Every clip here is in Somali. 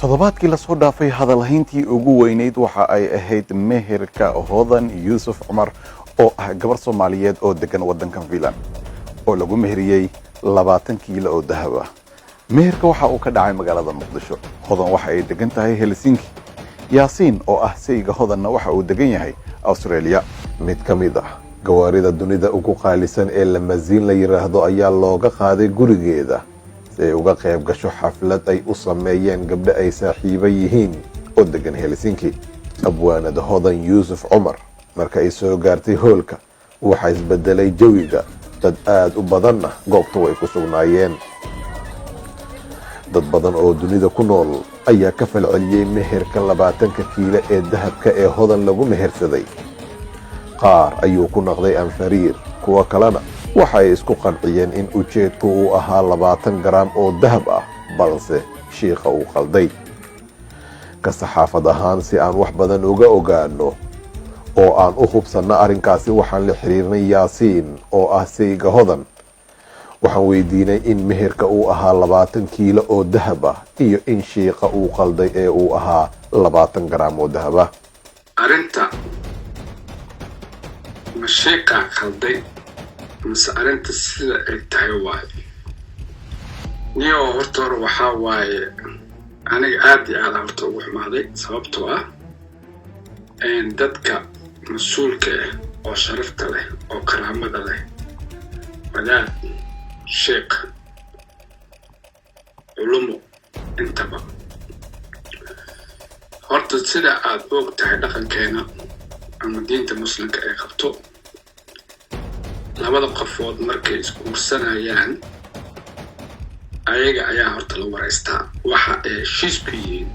toddobaadkii la soo dhaafay hadalhayntii ugu weynayd waxa ay ahayd meherka hodan yuusuf cumar oo ah gabar Soomaaliyeed oo degan wadankan Finland oo lagu meheriyay 20 kiilo oo dahab ah. meherka waxa uu ka dhacay magaalada Muqdisho. hodan waxa ay degan tahay Helsinki. yaasiin oo ah sayga hodanna waxa uu degan yahay Australia. mid ka mid ah gawaarida dunida ugu qaalisan ee lamaziin la yiraahdo ayaa looga qaaday gurigeeda si ay uga qayb gasho xaflad ay u sameeyeen gabdho ay saaxiibo yihiin oo degan Helsinki. abwaanada hodan yuusuf cumar marka ay soo gaartay hoolka waxa isbedelay jawiga, dad aad u badanna goobta way ku sugnaayeen. dad badan oo dunida ku nool ayaa ka falceliyay meherka 20 kiilo ee dahabka ee hodan lagu mehersaday. qaar ayuu ku noqday anfariir, kuwa kalena waxay isku qanciyeen in ujeedku uu ahaa 20 gram oo dahab ah, balse sheekha uu qalday. ka saxaafad ahaan si aan wax badan uga ogaano oo aan u hubsano arrinkaasi waxaan la xiriirnay yaasiin oo ah sayga hodan. waxaan weydiinay in meherka uu ahaa 20 kiilo oo dahab ah iyo in sheekha uu qalday ee uu ahaa 20 gram oo dahab ah. arinta ma sheekha qalday mise arinta sida ay tahay waaye niyo horta waxa waaye aniga aad iyo aad horta ugu xumaaday sababtoo ah dadka mas'uulka ah oo sharafta leh oo karaamada leh wadaad sheekh culumo intaba horta sida aad og tahay dhaqankeena ama diinta muslimka ay qabto labada qofood markay isku ursanayaan ayaga ayaa horta la wareystaa waxa ay heshiis ku yihiin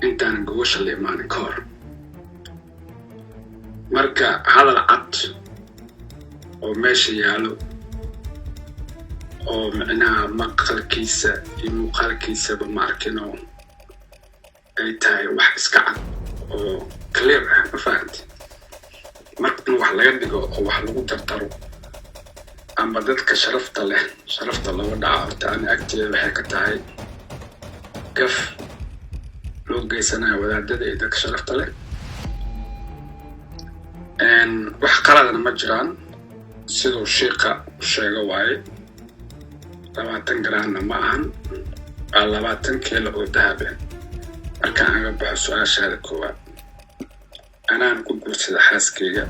intaan gogosha la imaanin ka hor. marka hadal cad oo meesha yaalo oo macnaha maqalkiisa iyo muuqaalkiisaba ma arkino ay tahay wax iska cad oo clear ah, ma fahanti. marka in wax laga dhigo oo wax lagu tartaro ama dadka sharafta leh sharafta laga dhaco horta ani agteeda waxay ka tahay gaf loo geysanayo wadaadada iyo dadka sharafta leh. wax qaladana ma jiraan siduu sheekha sheego waaye 20 gramna ma ahan 20 kiilo oo dahab ah. markaan aga baxo su'aashaada koowaad anaan ku guursada xaaskeyga.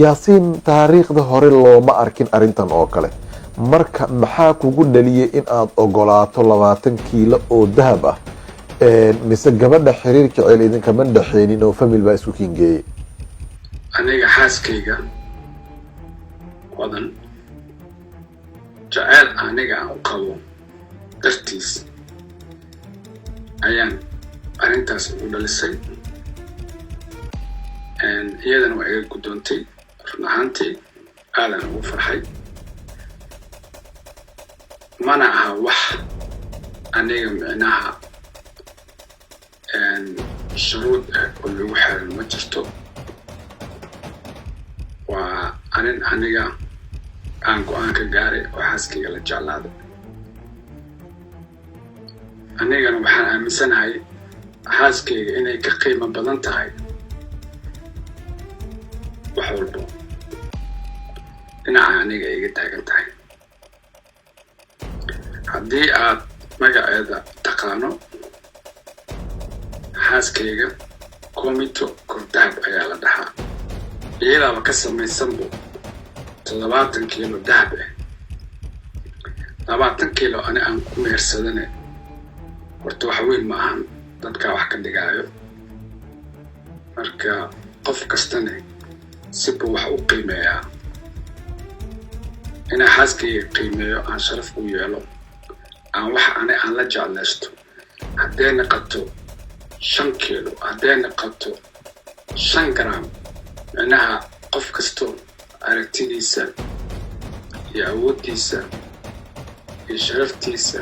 yaasiin taariikhda hore looma arkin arrintan oo kale, marka maxaa kugu dhaliyay in aad ogolaato 20 kiilo oo dahab ah mise gabadha xiriirka ceel idinkama dhaxeenin oo famil baa isku kingeeyay? aniga xaaskeyga wadan jacayl aniga aan u qabo dartiis ayaan arrintaas ugu dhalisay. iyadana waa iga gudoontay run ahaantii aadan ugu farxay. mana aha wax aniga micnaha shuruud ah oo lagu xiran ma jirto. waa arin aniga aan go'aan ka gaaray oo xaaskeyga la jeclaaday. anigana waxaan aaminsanahay xaaskeyga inay ka qiimo badan tahay wax walbo dhinaca aniga iga taagan tahay. haddii aad magaceeda taqaano xaaskeyga komito kordahab ayaa la dhahaa. iyadaaba ka samaysanbo 20 kiilo dahab ah. 20 kiilo ani aan ku mehersadane horta wax weyn ma ahan, dadkaa wax ka dhigaayo. marka qof kastane si buu wax u qiimeeyaa. inaa xaaskeyga qiimeeyo aan sharaf u yeelo aan wax ani aan la jeclaysto haddee noqoto 5 kiilo haddee noqoto 5 gram macnaha qof kasto aragtidiisa iyo awooddiisa iyo sharaftiisa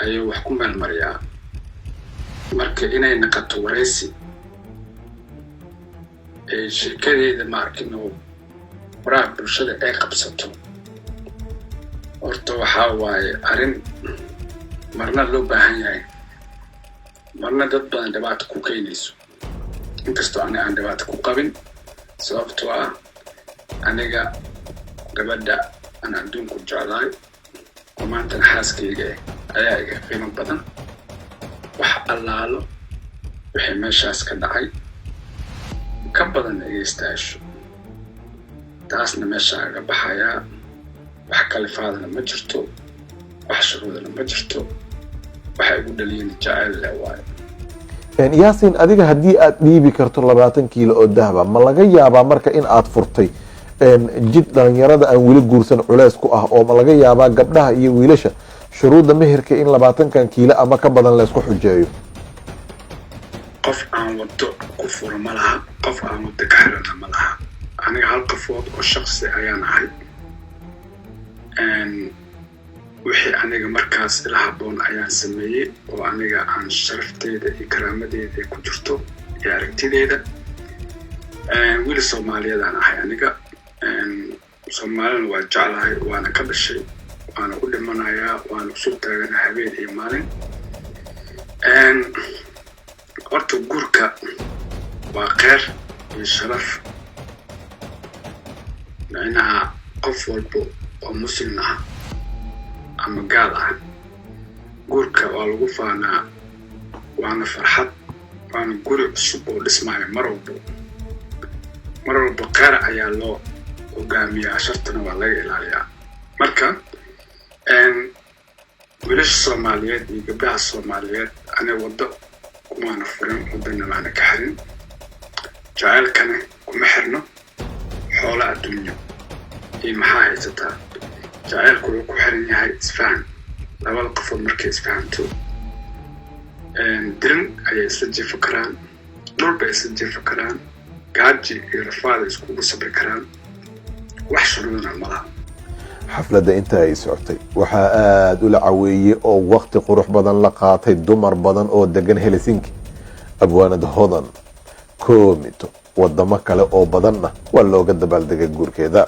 ayuu wax ku meelmariyaa. marka inay noqoto wareysi ee sheekadeeda ma arkino baraha bulshada ay qabsato horta waxaa waaye arrin marna loo baahan yahay marna dad badan dhibaato ku keenayso inkastoo aan dhibaato ku qabin sababtoo ah aniga gabadha aan adduunku jeclahay oo maantana xaaskayga ayaa iga qiimo badan wax allaalo wixii meeshaas ka dhacay ka badan iga istaasho taasna meesha aga baxayaa wax kalifaadana ma jirto wax shuruudana ma jirto waxay ugu dhaliyeen jacayl leh waayo Yaasin adiga haddii aad dhiibi karto 20 kiilo oo dahaba ma laga yaabaa marka in aad furtay jid dhalinyarada aan weli guursan culays ku ah oo ma laga yaabaa gabdhaha iyo wiilasha shuruudda meherka in 20 kiilo ama ka badan la isku xujeeyo qof aan wado ku furo ma laha qof aan wado ka xirana ma laha aniga hal qofood oo shakhsi ayaan ahay wixii aniga markaas ila habboon ayaan sameeyey oo aniga aan sharafteeda iyo karaamadeeda ku jirto iyo aragtideeda wiil Soomaaliyeedaan ahay aniga Soomaalina waa jeclahay waana ka dhashay waana u dhimanayaa waana usoo taaganahay habeen iyo maalin horta guurka waa khayr iyo sharaf macnaha qof walbo oo muslim ah ama gaal ah guurka waa lagu faanaa waana farxad waana guri cusub oo dhismaya mar walbo khayr ayaa loo hogaamiyaa shartana waa laga ilaaliyaa marka wiilasha Soomaaliyeed iyo gabdhaha Soomaaliyeed aniga wado kumaana furin wadana maana ka xirin jacaylkana kuma xirno xoola adduunyo iyo maxaa haysataa jacaylku wuxuu ku xiran yahay isfahan labada qofood markay isfahanto dirin ayay isla jiifi karaan dhulba isla jiifi karaan gaaji iyo rafaada iskugu sabri karaan wax shuruudana malaha xafladda inta ay socotay waxaa aad ula caweeyey oo waqti qurux badan la qaatay dumar badan oo degan Helsinki abwaanad hodan koomito wadamo kale oo badanna waa looga dabaaldegay guurkeeda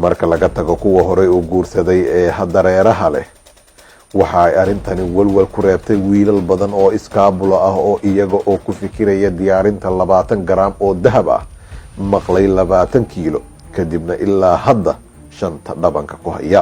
marka laga tago kuwa horey u guursaday ee hadareeraha leh waxa ay arintani walwal ku reebtay wiilal badan oo iskaabulo ah oo iyaga oo ku fikiraya diyaarinta 20 gram oo dahab ah maqlay 20 kiilo kadibna ilaa hadda shanta dhabanka ku haya